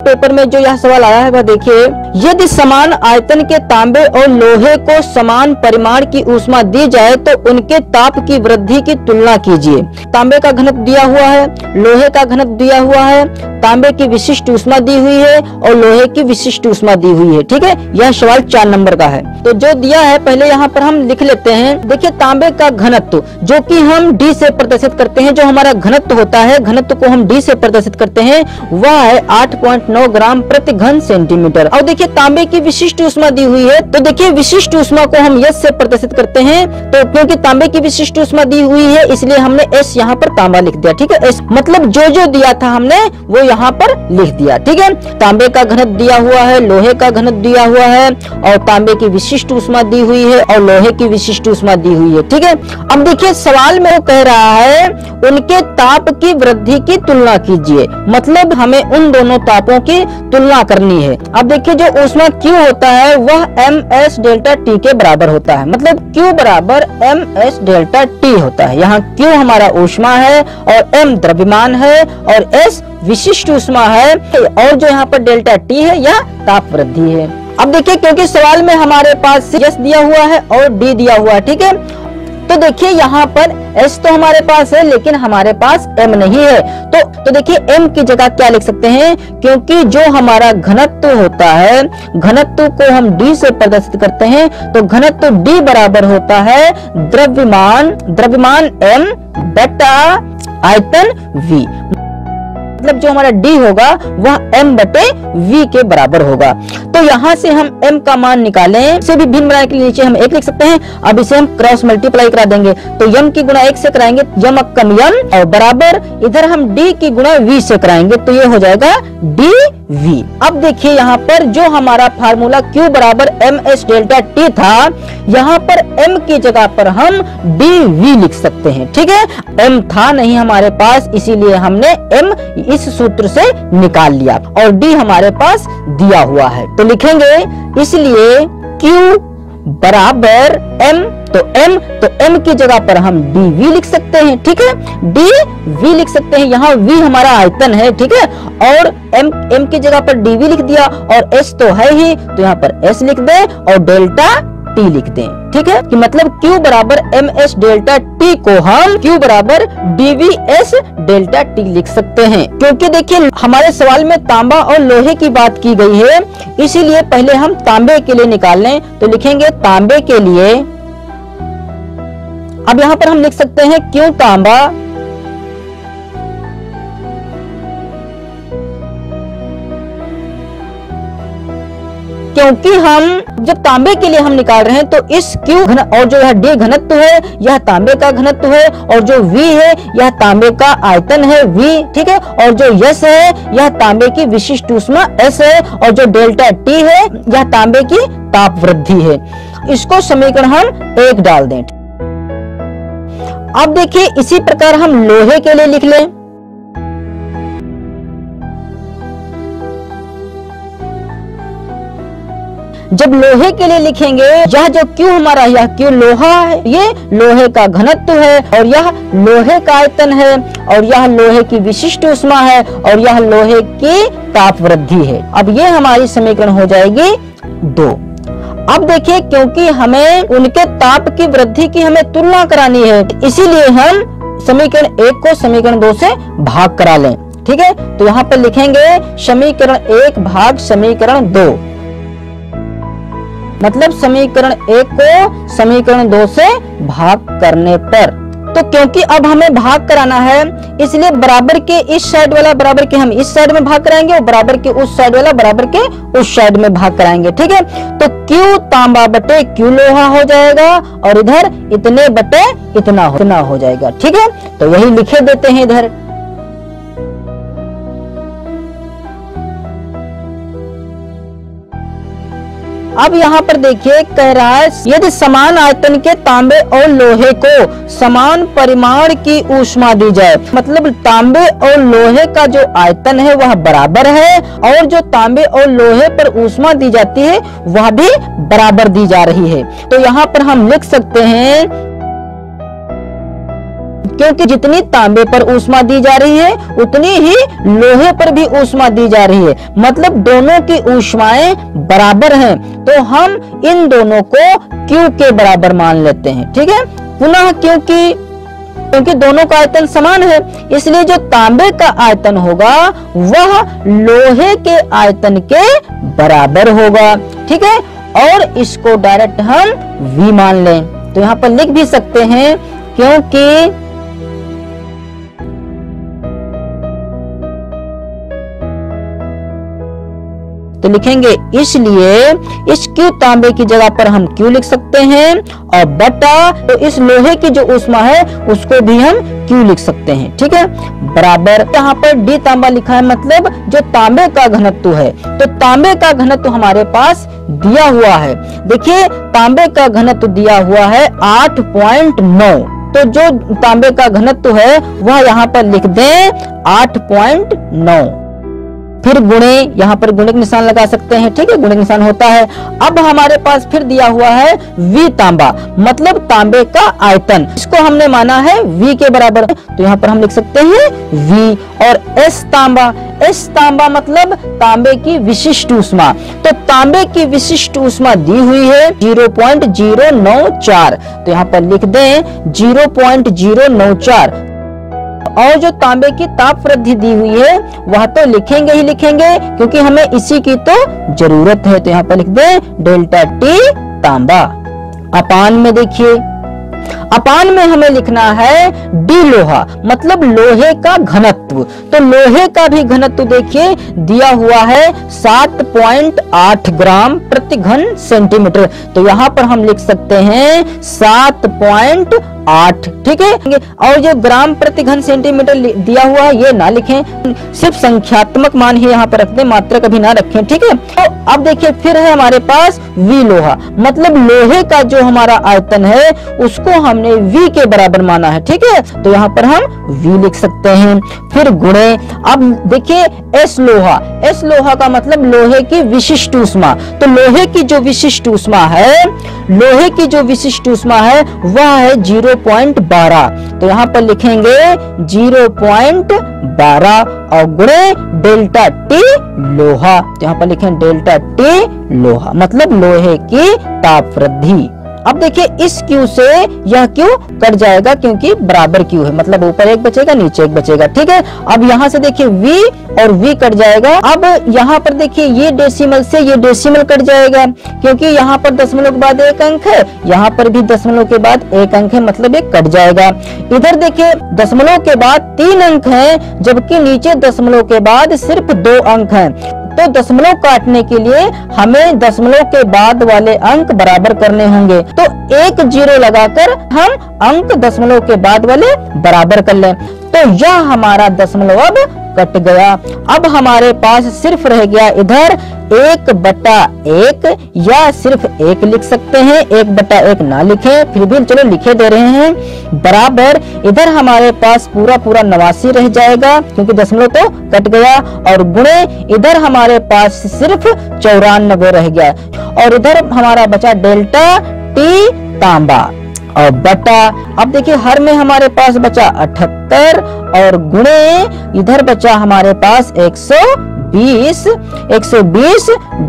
Paper में जो यह सवाल आया है वह देखिए, यदि समान आयतन के तांबे और लोहे को समान परिमाण की ऊष्मा दी जाए तो उनके ताप की वृद्धि की तुलना कीजिए। तांबे का घनत्व दिया हुआ है, लोहे का घनत्व दिया हुआ है, तांबे की विशिष्ट ऊष्मा दी हुई है और लोहे की विशिष्ट ऊष्मा दी हुई है। ठीक है, यह सवाल 4 नंबर का है। तो जो दिया है पहले यहाँ पर हम लिख लेते हैं। देखिए तांबे का घनत्व जो कि हम डी से प्रदर्शित करते हैं, जो हमारा घनत्व होता है, घनत्व को हम डी से प्रदर्शित करते हैं, वह है 8.9 ग्राम प्रति घन सेंटीमीटर। और देखिए तांबे की विशिष्ट ऊष्मा दी हुई है, तो देखिए विशिष्ट ऊष्मा को हम एस से प्रदर्शित करते हैं। तो क्योंकि तांबे की विशिष्ट ऊष्मा दी हुई है इसलिए हमने एस यहाँ पर तांबा लिख दिया। ठीक है, एस मतलब जो दिया था हमने वो यहाँ पर लिख दिया। ठीक है, तांबे का घनत्व दिया हुआ है, लोहे का घनत्व दिया हुआ है और तांबे की विशिष्ट ऊष्मा दी हुई है और लोहे की विशिष्ट ऊष्मा दी हुई है। ठीक है, अब देखिए सवाल में वो कह रहा है उनके ताप की वृद्धि की तुलना कीजिए, मतलब हमें उन दोनों तापों की तुलना करनी है। अब देखिए जो ऊष्मा Q होता है वह ms डेल्टा T के बराबर होता है, मतलब Q बराबर ms डेल्टा T होता है। यहाँ Q हमारा ऊष्मा है और m द्रव्यमान है और s विशिष्ट ऊष्मा है और जो यहाँ पर डेल्टा T है यह ताप वृद्धि है। अब देखिए क्योंकि सवाल में हमारे पास S दिया हुआ है और D दिया हुआ है, ठीक है, तो देखिए यहाँ पर S तो हमारे पास है लेकिन हमारे पास M नहीं है। तो देखिए M की जगह क्या लिख सकते हैं, क्योंकि जो हमारा घनत्व होता है, घनत्व को हम D से प्रदर्शित करते हैं, तो घनत्व D बराबर होता है द्रव्यमान M बटा आयतन V, मतलब जो हमारा D होगा वह m बटे v के बराबर होगा। तो यहाँ से हम m का मान निकालें, इसे भी भिन्न बनाने के लिए नीचे हम 1 लिख सकते हैं। अब इसे हम क्रॉस मल्टीप्लाई करा देंगे, तो m की गुणा 1 से कराएंगे m कम m और बराबर इधर हम d की गुणा v से कराएंगे, तो ये हो जाएगा dv। अब देखिए यहाँ पर जो हमारा फार्मूला q बराबर ms डेल्टा t था, यहाँ पर m की जगह पर हम dv लिख सकते हैं। ठीक है, m था नहीं हमारे पास इसीलिए हमने m इस सूत्र से निकाल लिया और D हमारे पास दिया हुआ है, तो लिखेंगे इसलिए Q बराबर M, तो M की जगह पर हम dV लिख सकते हैं। ठीक है, dV लिख सकते हैं, यहाँ V हमारा आयतन है। ठीक है, और M की जगह पर dV लिख दिया और S तो है ही, तो यहाँ पर S लिख दे और डेल्टा T लिख दें। ठीक है, कि मतलब Q बराबर ms डेल्टा T को हम Q बराबर dvs डेल्टा T लिख सकते हैं। क्योंकि देखिए हमारे सवाल में तांबा और लोहे की बात की गई है, इसीलिए पहले हम तांबे के लिए निकाल लें। तो लिखेंगे तांबे के लिए, अब यहाँ पर हम लिख सकते हैं Q तांबा क्योंकि हम जब तांबे के लिए हम निकाल रहे हैं तो इस Q घन और जो यह D घनत्व है यह तांबे का घनत्व है और जो V है यह तांबे का आयतन है V। ठीक है, और जो S है यह तांबे की विशिष्ट ऊष्मा S है और जो डेल्टा T है यह तांबे की ताप वृद्धि है। इसको समीकरण हम 1 डाल दें। अब देखिए इसी प्रकार हम लोहे के लिए लिख लें। जब लोहे के लिए लिखेंगे, यह जो Q हमारा यह Q लोहा है, ये लोहे का घनत्व है और यह लोहे का आयतन है और यह लोहे की विशिष्ट ऊष्मा है और यह लोहे की ताप वृद्धि है। अब ये हमारी समीकरण हो जाएगी 2। अब देखिए क्योंकि हमें उनके ताप की वृद्धि की हमें तुलना करानी है, इसीलिए हम समीकरण 1 को समीकरण 2 से भाग करा लें। ठीक है, तो यहाँ पर लिखेंगे समीकरण 1 भाग समीकरण 2, मतलब समीकरण 1 को समीकरण 2 से भाग करने पर। तो क्योंकि अब हमें भाग कराना है इसलिए बराबर के इस साइड वाला बराबर के हम इस साइड में भाग कराएंगे और बराबर के उस साइड वाला बराबर के उस साइड में भाग कराएंगे। ठीक है, तो Q तांबा बटे Q लोहा हो जाएगा और इधर इतने बटे इतना हो जाएगा। ठीक है, तो यही लिखे देते हैं इधर। अब यहाँ पर देखिए कह रहा है यदि समान आयतन के तांबे और लोहे को समान परिमाण की ऊष्मा दी जाए, मतलब तांबे और लोहे का जो आयतन है वह बराबर है और जो तांबे और लोहे पर ऊष्मा दी जाती है वह भी बराबर दी जा रही है। तो यहाँ पर हम लिख सकते हैं क्योंकि जितनी तांबे पर ऊष्मा दी जा रही है उतनी ही लोहे पर भी ऊष्मा दी जा रही है, मतलब दोनों की ऊष्माएं बराबर हैं, तो हम इन दोनों को Q के बराबर मान लेते हैं। ठीक है, पुनः क्योंकि दोनों का आयतन समान है, इसलिए जो तांबे का आयतन होगा वह लोहे के आयतन के बराबर होगा। ठीक है, और इसको डायरेक्ट हम V मान लें, तो यहाँ पर लिख भी सकते हैं, क्योंकि तो लिखेंगे इसलिए इस Q तांबे की जगह पर हम Q लिख सकते हैं, और बटा तो इस लोहे की जो ऊष्मा है उसको भी हम Q लिख सकते हैं। ठीक है, बराबर यहाँ पर D तांबा लिखा है, मतलब जो तांबे का घनत्व है, तो तांबे का घनत्व हमारे पास दिया हुआ है। देखिए तांबे का घनत्व दिया हुआ है 8.9, तो जो तांबे का घनत्व है वह यहाँ पर लिख दें 8.9, फिर गुणे, यहाँ पर गुणे का निशान लगा सकते हैं। ठीक है, गुणे का निशान होता है। अब हमारे पास फिर दिया हुआ है V तांबा, मतलब तांबे का आयतन, इसको हमने माना है V के बराबर, तो यहाँ पर हम लिख सकते हैं V। और S तांबा मतलब तांबे की विशिष्ट ऊष्मा, तो तांबे की विशिष्ट ऊष्मा दी हुई है 0.094, तो यहाँ पर लिख दें 0.094, और जो तांबे की ताप वृद्धि दी हुई है वह तो लिखेंगे ही लिखेंगे, क्योंकि हमें इसी की तो जरूरत है, तो यहाँ पर लिख दें डेल्टा T तांबा। अपान में देखिए, अपान में हमें लिखना है D लोहा, मतलब लोहे का घनत्व, तो लोहे का भी घनत्व देखिए दिया हुआ है 7.8 ग्राम प्रति घन सेंटीमीटर, तो यहाँ पर हम लिख सकते हैं 7.8। ठीक है, और जो ग्राम प्रति घन सेंटीमीटर दिया हुआ है ये ना लिखें, सिर्फ संख्यात्मक मान ही यहाँ पर रख दें, मात्रा कभी ना रखें। ठीक है, तो अब देखिए फिर है हमारे पास V लोहा, मतलब लोहे का जो हमारा आयतन है उसको हमने V के बराबर माना है। ठीक है, तो यहाँ पर हम V लिख सकते हैं, फिर गुणे। अब देखिए S लोहा का मतलब लोहे की विशिष्ट ऊष्मा, तो लोहे की जो विशिष्ट ऊष्मा है वह है 0.12, तो यहाँ पर लिखेंगे 0.12 और गुणे डेल्टा T लोहा, तो यहाँ पर लिखें डेल्टा T लोहा, मतलब लोहे की ताप वृद्धि। अब देखिए इस Q से यह Q कट जाएगा, क्योंकि बराबर Q है, मतलब ऊपर एक बचेगा नीचे एक बचेगा। ठीक है, अब यहाँ से देखिए V और V कट जाएगा। अब यहाँ पर देखिए ये डेसिमल से ये डेसिमल कट जाएगा, क्योंकि यहाँ पर दशमलव के बाद एक अंक है, यहाँ पर भी दशमलव के बाद एक अंक है, मतलब ये कट जाएगा। इधर देखिए दशमलव के बाद 3 अंक हैं, जबकि नीचे दशमलव के बाद सिर्फ 2 अंक हैं, तो दशमलव काटने के लिए हमें दशमलव के बाद वाले अंक बराबर करने होंगे, तो एक 0 लगाकर हम अंक दशमलव के बाद वाले बराबर कर लें, तो यह हमारा दशमलव अब कट गया। अब हमारे पास सिर्फ रह गया इधर 1/1, या सिर्फ 1 लिख सकते हैं, 1/1 ना लिखें, फिर भी चलो लिखे दे रहे हैं, बराबर इधर हमारे पास पूरा 89 रह जाएगा, क्योंकि दशमलव तो कट गया, और गुणे इधर हमारे पास सिर्फ 94 रह गया, और इधर हमारा बचा डेल्टा T तांबा, और बटा अब देखिए हर में हमारे पास बचा 78, और गुणे इधर बचा हमारे पास 120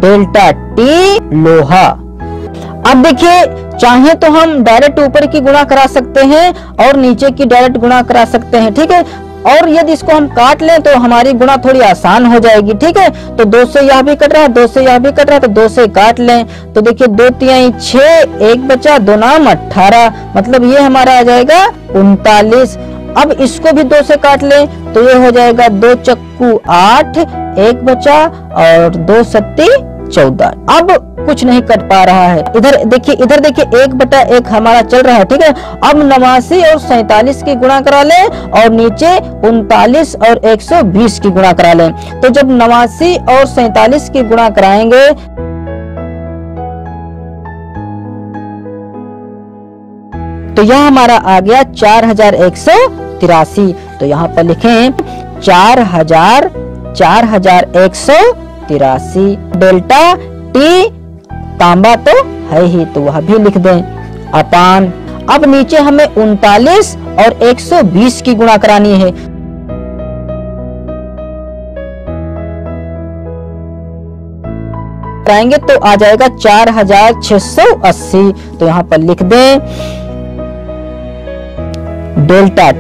डेल्टा T लोहा। अब देखिए चाहे तो हम डायरेक्ट ऊपर की गुणा करा सकते हैं और नीचे की डायरेक्ट गुणा करा सकते हैं। ठीक है, और यदि इसको हम काट लें तो हमारी गुणा थोड़ी आसान हो जाएगी। ठीक है, तो 2 से यह भी कट रहा है, 2 से यह भी कट रहा है, तो 2 से काट लें, तो देखिए 2 तिहाई 6, 1 बचा, 2 नाम 18, मतलब ये हमारा आ जाएगा 39। अब इसको भी 2 से काट लें तो ये हो जाएगा 2 चक्कू 8, 1 बचा, और 2 सत्ती 14। अब कुछ नहीं कट पा रहा है। इधर देखिए 1/1 हमारा चल रहा है। ठीक है, अब 89 और 47 की गुणा करा लें, और नीचे 39 और 120 की गुणा करा लें, तो जब 89 और 47 की गुणा कराएंगे तो यह हमारा आ गया 4183, तो यहाँ पर लिखें 4183 डेल्टा T तांबा तो है ही, तो वह भी लिख दें, अपान। अब नीचे हमें 39 और 120 की गुणा करानी है। कराएंगे तो आ जाएगा 4680। तो यहाँ पर लिख दें डेल्टा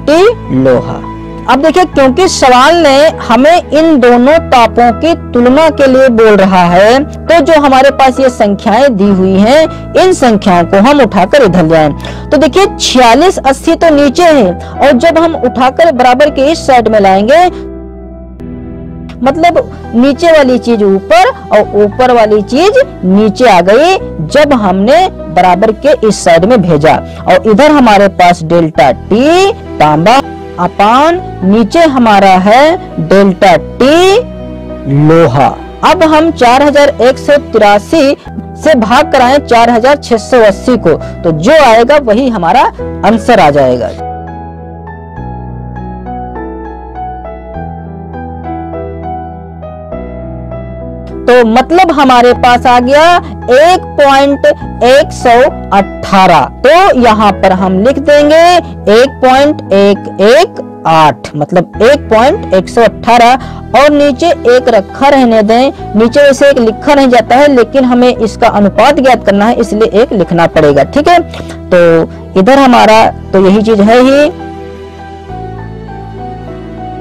टी लोहा। अब देखिए, क्योंकि सवाल ने हमें इन दोनों तापों की तुलना के लिए बोल रहा है, तो जो हमारे पास ये संख्याएं दी हुई हैं, इन संख्याओं को हम उठाकर इधर ले आए। तो देखिए 4680 तो नीचे है, और जब हम उठाकर बराबर के इस साइड में लाएंगे, मतलब नीचे वाली चीज ऊपर और ऊपर वाली चीज नीचे आ गई जब हमने बराबर के इस साइड में भेजा। और इधर हमारे पास डेल्टा टी तांबा अपान नीचे हमारा है डेल्टा टी लोहा। अब हम 4183 से भाग कराएं 4680 को, तो जो आएगा वही हमारा आंसर आ जाएगा। तो मतलब हमारे पास आ गया 1.118। तो यहाँ पर हम लिख देंगे 1.118, मतलब 1.118, और नीचे एक रखा रहने दें। नीचे वैसे एक लिखा नहीं जाता है, लेकिन हमें इसका अनुपात ज्ञात करना है, इसलिए एक लिखना पड़ेगा। ठीक है, तो इधर हमारा तो यही चीज है ही,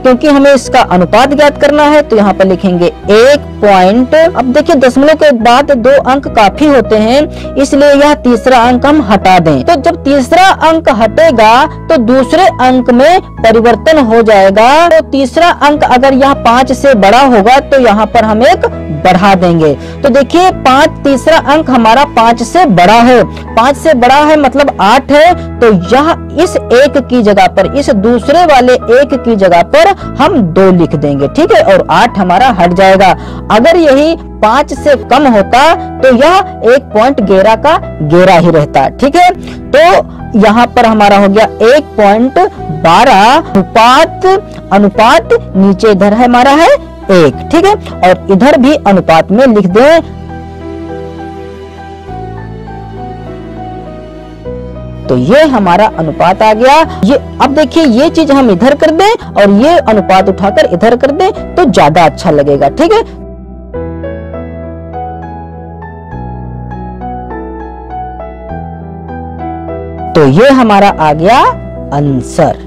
क्योंकि हमें इसका अनुपात ज्ञात करना है, तो यहाँ पर लिखेंगे 1 पॉइंट। अब देखिए दशमलव के बाद 2 अंक काफी होते हैं, इसलिए यह तीसरा अंक हम हटा दें। तो जब तीसरा अंक हटेगा तो दूसरे अंक में परिवर्तन हो जाएगा। तो तीसरा अंक अगर यह 5 से बड़ा होगा तो यहाँ पर हम एक बढ़ा देंगे। तो देखिए 5, तीसरा अंक हमारा 5 से बड़ा है, 5 से बड़ा है मतलब 8 है, तो यह इस 1 की जगह पर, इस दूसरे वाले 1 की जगह पर हम 2 लिख देंगे। ठीक है, और 8 हमारा हट जाएगा। अगर यही 5 से कम होता तो यह 1.11 का 11 ही रहता। ठीक है, तो यहाँ पर हमारा हो गया 1.12 अनुपात नीचे इधर है हमारा है 1। ठीक है, और इधर भी अनुपात में लिख दें। तो ये हमारा अनुपात आ गया। ये अब देखिए ये चीज हम इधर कर दें और ये अनुपात उठाकर इधर कर दें तो ज्यादा अच्छा लगेगा। ठीक है, तो ये हमारा आ गया आंसर।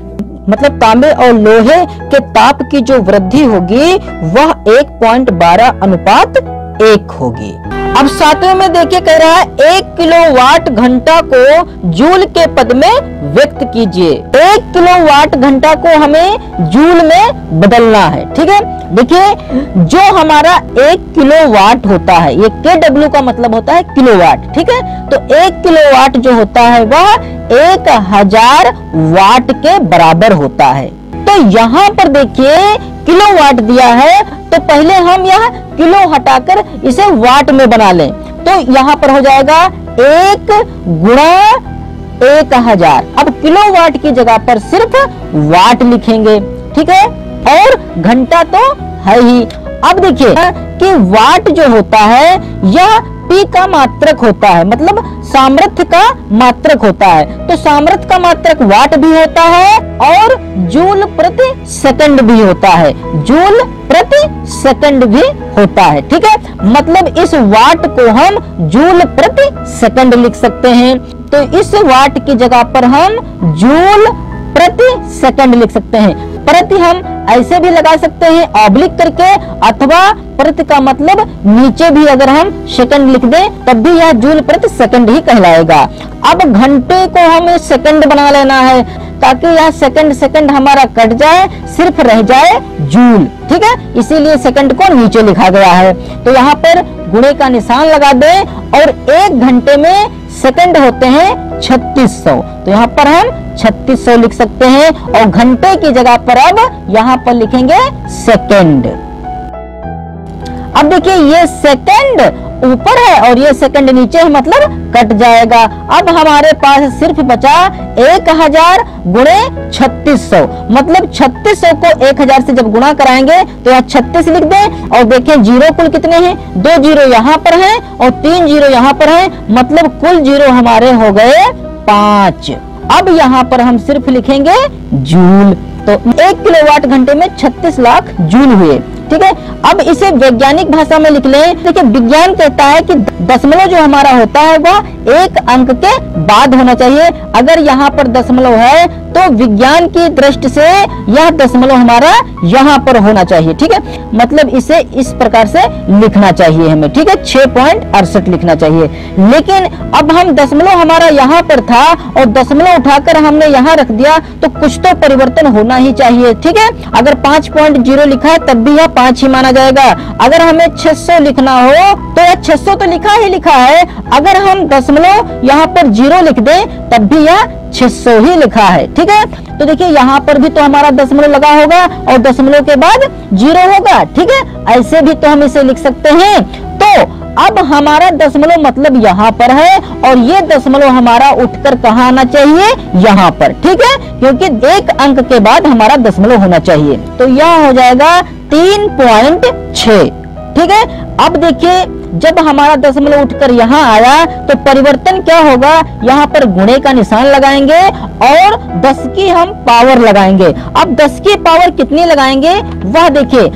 मतलब तांबे और लोहे के ताप की जो वृद्धि होगी वह 1.12 अनुपात 1 होगी। अब सातवें में देखिए कह रहा है 1 किलोवाट घंटा को जूल के पद में व्यक्त कीजिए। 1 किलोवाट घंटा को हमें जूल में बदलना है। ठीक है, देखिए जो हमारा 1 किलोवाट होता है, ये KW का मतलब होता है किलोवाट। ठीक है, तो 1 किलोवाट जो होता है वह 1000 वाट के बराबर होता है। तो यहाँ पर देखिए किलोवाट दिया है, तो पहले हम यह किलो हटाकर इसे वाट में बना लें। तो यहाँ पर हो जाएगा 1 गुणा 1000। अब किलोवाट की जगह पर सिर्फ वाट लिखेंगे। ठीक है, और घंटा तो है ही। अब देखिए कि वाट जो होता है यह P का मात्रक होता है, मतलब सामर्थ्य का मात्रक होता है। तो सामर्थ्य का मात्रक वाट भी होता है और जूल प्रति सेकंड भी होता है, जूल प्रति सेकंड भी होता है। ठीक है, मतलब इस वाट को हम जूल प्रति सेकंड लिख सकते हैं। तो इस वाट की जगह पर हम जूल प्रति सेकंड लिख सकते हैं। प्रति हम ऐसे भी लगा सकते हैं ऑब्लिक करके, अथवा प्रति का मतलब नीचे भी अगर हम सेकंड लिख दें तब भी यह जूल प्रति सेकंड ही कहलाएगा। अब घंटे को हमें सेकंड बना लेना है ताकि यह सेकंड हमारा कट जाए, सिर्फ रह जाए जूल। ठीक है, इसीलिए सेकंड को नीचे लिखा गया है। तो यहाँ पर गुणे का निशान लगा दें और 1 घंटे में सेकंड होते हैं 3600, तो यहाँ पर हम 3600 लिख सकते हैं। और घंटे की जगह पर अब यहाँ पर लिखेंगे सेकंड। अब देखिए ये सेकंड ऊपर है और ये सेकंड नीचे है, मतलब कट जाएगा। अब हमारे पास सिर्फ बचा 1000 गुणे 3600, मतलब 3600 को 1000 से जब गुणा कराएंगे तो यहाँ 36 लिख दें और देखें जीरो कुल कितने हैं, 2 जीरो यहाँ पर हैं और 3 जीरो यहाँ पर हैं, मतलब कुल जीरो हमारे हो गए 5। अब यहाँ पर हम सिर्फ लिखेंगे जूल, तो 1 किलोवाट घंटे में 36 लाख जूल हुए। ठीक है, अब इसे वैज्ञानिक भाषा में लिख लें। देखिए विज्ञान कहता है कि दशमलव जो हमारा होता है वह एक अंक के बाद होना चाहिए। अगर यहाँ पर दशमलव है तो विज्ञान की दृष्टि से यह दशमलव हमारा यहाँ पर होना चाहिए। ठीक है, मतलब इसे इस प्रकार से लिखना चाहिए हमें। ठीक है, 6.68 लिखना चाहिए। लेकिन अब हम दशमलव हमारा यहाँ पर था और दशमलव उठाकर हमने यहाँ रख दिया, तो कुछ तो परिवर्तन होना ही चाहिए। ठीक है, अगर 5.0 लिखा है तब भी यह 5 ही माना जाएगा। अगर हमें 600 लिखना हो तो यह 600 तो लिखा ही लिखा है, अगर हम दशमलव यहाँ पर 0 लिख दें तब भी यह 600 ही लिखा है। ठीक है, तो देखिए यहाँ पर भी तो हमारा दशमलव लगा होगा और दशमलव के बाद 0 होगा। ठीक है, ऐसे भी तो हम इसे लिख सकते हैं। तो अब हमारा दशमलव मतलब यहाँ पर है और ये दशमलव हमारा उठकर कहाँ आना चाहिए, यहाँ पर। ठीक है, क्योंकि एक अंक के बाद हमारा दशमलव होना चाहिए, तो यह हो जाएगा 3.6। ठीक है, अब देखिए जब हमारा दशमलव उठकर यहाँ आया तो परिवर्तन क्या होगा, यहाँ पर गुणे का निशान लगाएंगे और 10 की हम पावर लगाएंगे। अब 10 की पावर कितनी लगाएंगे वह देखिए,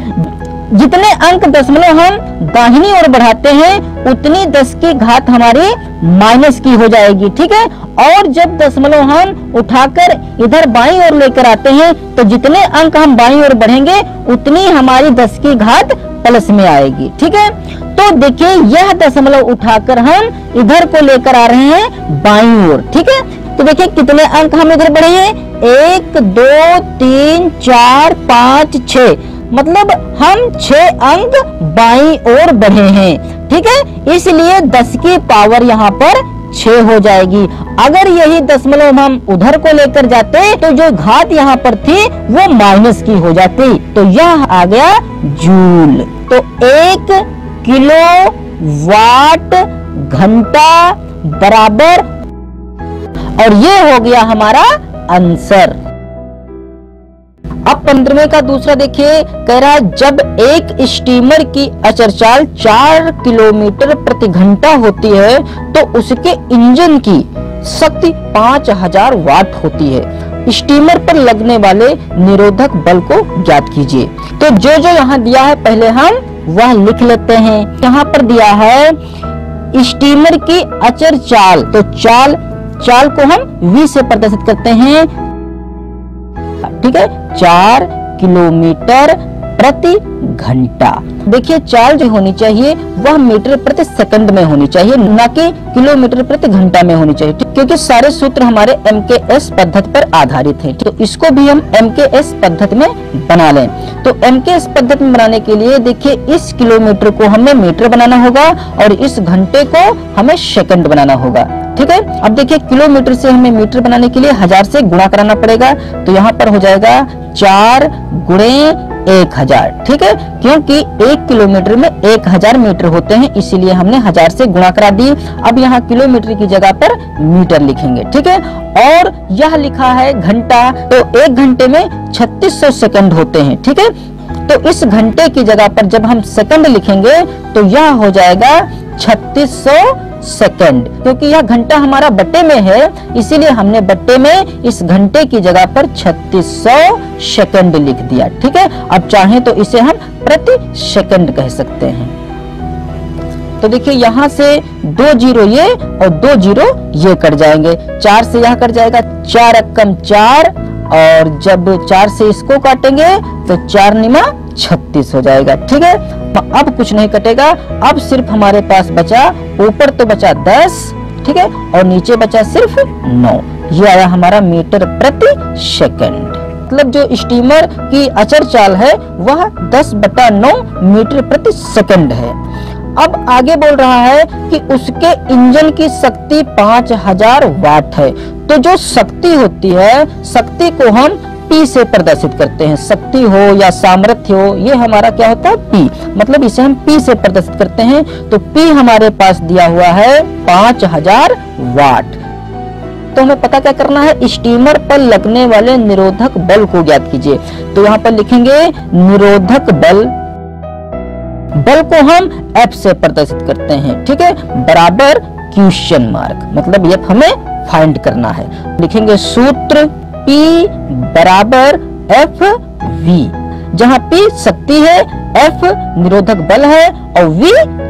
जितने अंक दशमलव हम दाहिनी ओर बढ़ाते हैं उतनी 10 की घात हमारी माइनस की हो जाएगी। ठीक है, और जब दशमलव हम उठाकर इधर बाईं ओर लेकर आते हैं तो जितने अंक हम बाईं ओर बढ़ेंगे उतनी हमारी 10 की घात प्लस में आएगी। ठीक है, तो देखिए यह दशमलव उठाकर हम इधर को लेकर आ रहे हैं बाईं ओर। ठीक है, तो देखिए कितने अंक हम इधर बढ़े हैं, 1 2 3 4 5 6, मतलब हम 6 अंक बाईं ओर बढ़े हैं। ठीक है, इसलिए 10 की पावर यहाँ पर 6 हो जाएगी। अगर यही दशमलव हम उधर को लेकर जाते तो जो घात यहाँ पर थी वो माइनस की हो जाती, तो यह आ गया जूल। तो 1 किलो वाट घंटा बराबर, और ये हो गया हमारा आंसर। अब 15वें का दूसरा देखिए, कह रहा है जब एक स्टीमर की अचरचाल 4 किलोमीटर प्रति घंटा होती है तो उसके इंजन की शक्ति 5000 वाट होती है। स्टीमर पर लगने वाले निरोधक बल को ज्ञात कीजिए। तो जो यहाँ दिया है पहले हम वह लिख लेते हैं। यहाँ पर दिया है स्टीमर की अचर चाल, तो चाल को हम v से प्रदर्शित करते हैं। ठीक है, 4 किलोमीटर प्रति घंटा। देखिए चाल जो होनी चाहिए वह मीटर प्रति सेकंड में होनी चाहिए, न कि किलोमीटर प्रति घंटा में होनी चाहिए, क्योंकि सारे सूत्र हमारे MKS पद्धति पर आधारित हैं। तो इसको भी हम MKS पद्धति में बना लें। तो MKS पद्धति में बनाने के लिए देखिए इस किलोमीटर को हमें मीटर बनाना होगा और इस घंटे को हमें सेकंड बनाना होगा। ठीक है, अब देखिए किलोमीटर से हमें मीटर बनाने के लिए 1000 से गुणा कराना पड़ेगा, तो यहाँ पर हो जाएगा 4 गुणे 1000। ठीक है, क्योंकि 1 किलोमीटर में 1000 मीटर होते हैं, इसीलिए हमने 1000 से गुणा करा दी। अब यहाँ किलोमीटर की जगह पर मीटर लिखेंगे। ठीक है, और यह लिखा है घंटा, तो 1 घंटे में 3600 सेकंड होते हैं। ठीक है, तो इस घंटे की जगह पर जब हम सेकंड लिखेंगे तो यह हो जाएगा 3600 सेकंड, क्योंकि यह घंटा हमारा बट्टे में है, इसीलिए हमने बट्टे में इस घंटे की जगह पर 3600 सेकंड लिख दिया। ठीक है, अब चाहें तो इसे हम प्रति सेकंड कह सकते हैं। तो देखिए यहाँ से 2 जीरो ये और 2 जीरो ये कट जाएंगे, 4 से यह कट जाएगा, 4 अक्कम 4, और जब 4 से इसको काटेंगे तो 4 निमा 36 हो जाएगा। ठीक है, अब कुछ नहीं कटेगा, अब सिर्फ हमारे पास बचा, ऊपर तो बचा 10, ठीक है, और नीचे बचा सिर्फ 9। ये आया हमारा मीटर प्रति सेकंड। मतलब जो स्टीमर की अचर चाल है वह 10/9 मीटर प्रति सेकंड है। अब आगे बोल रहा है कि उसके इंजन की शक्ति 5000 वाट है। तो जो शक्ति होती है, शक्ति को हम P से प्रदर्शित करते हैं। शक्ति हो या सामर्थ्य हो, ये हमारा क्या होता है P, मतलब इसे हम P से प्रदर्शित करते हैं। तो P हमारे पास दिया हुआ है 5000 वाट। तो हमें पता क्या करना है, स्टीमर पर लगने वाले निरोधक बल को ज्ञात कीजिए। तो यहाँ पर लिखेंगे निरोधक बल, बल को हम F से प्रदर्शित करते हैं, ठीक है, बराबर क्वेश्चन मार्क, मतलब ये हमें फाइंड करना है। लिखेंगे सूत्र P बराबर FV, जहां P शक्ति है, F निरोधक बल है और V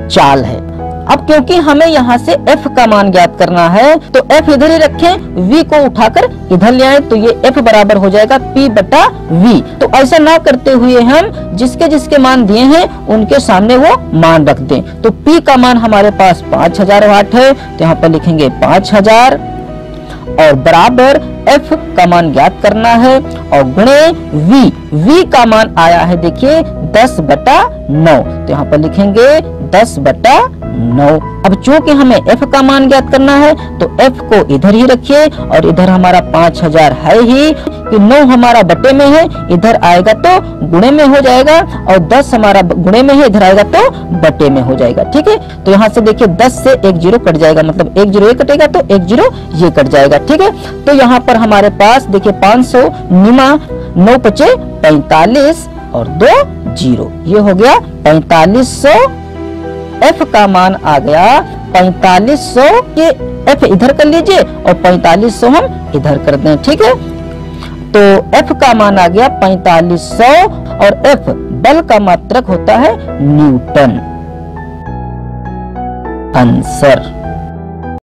चाल है। अब क्योंकि हमें यहाँ से F का मान ज्ञात करना है तो F इधर ही रखें, V को उठाकर इधर ले आए, तो ये F बराबर हो जाएगा P बटा V। तो ऐसा ना करते हुए हम जिसके जिसके मान दिए हैं उनके सामने वो मान रख दें। तो P का मान हमारे पास 5000 वाट है, तो यहाँ पर लिखेंगे 5000 और बराबर F का मान ज्ञात करना है और गुणे V का मान आया है देखिए 10/9, तो यहाँ पर लिखेंगे 10/9। अब चूंकि हमें F का मान ज्ञात करना है तो F को इधर ही रखिए और इधर हमारा 5000 है ही, कि 9 हमारा बटे में है, इधर आएगा तो गुणे में हो जाएगा, और 10 हमारा गुणे में है, इधर आएगा तो बटे में हो जाएगा, ठीक है। तो यहाँ से देखिए 10 से एक 0 कट जाएगा, मतलब 1 0 ये कटेगा तो 1 0 ये कट जाएगा, ठीक है। तो यहाँ पर हमारे पास देखिए 500 निमा 9 पचे 45 और 2 0, ये हो गया 4500। F का मान आ गया 4500, ये F इधर कर लीजिए और 4500 हम इधर कर दें, ठीक है। तो F का मान आ गया 4500 और F बल का मात्रक होता है न्यूटन। आंसर।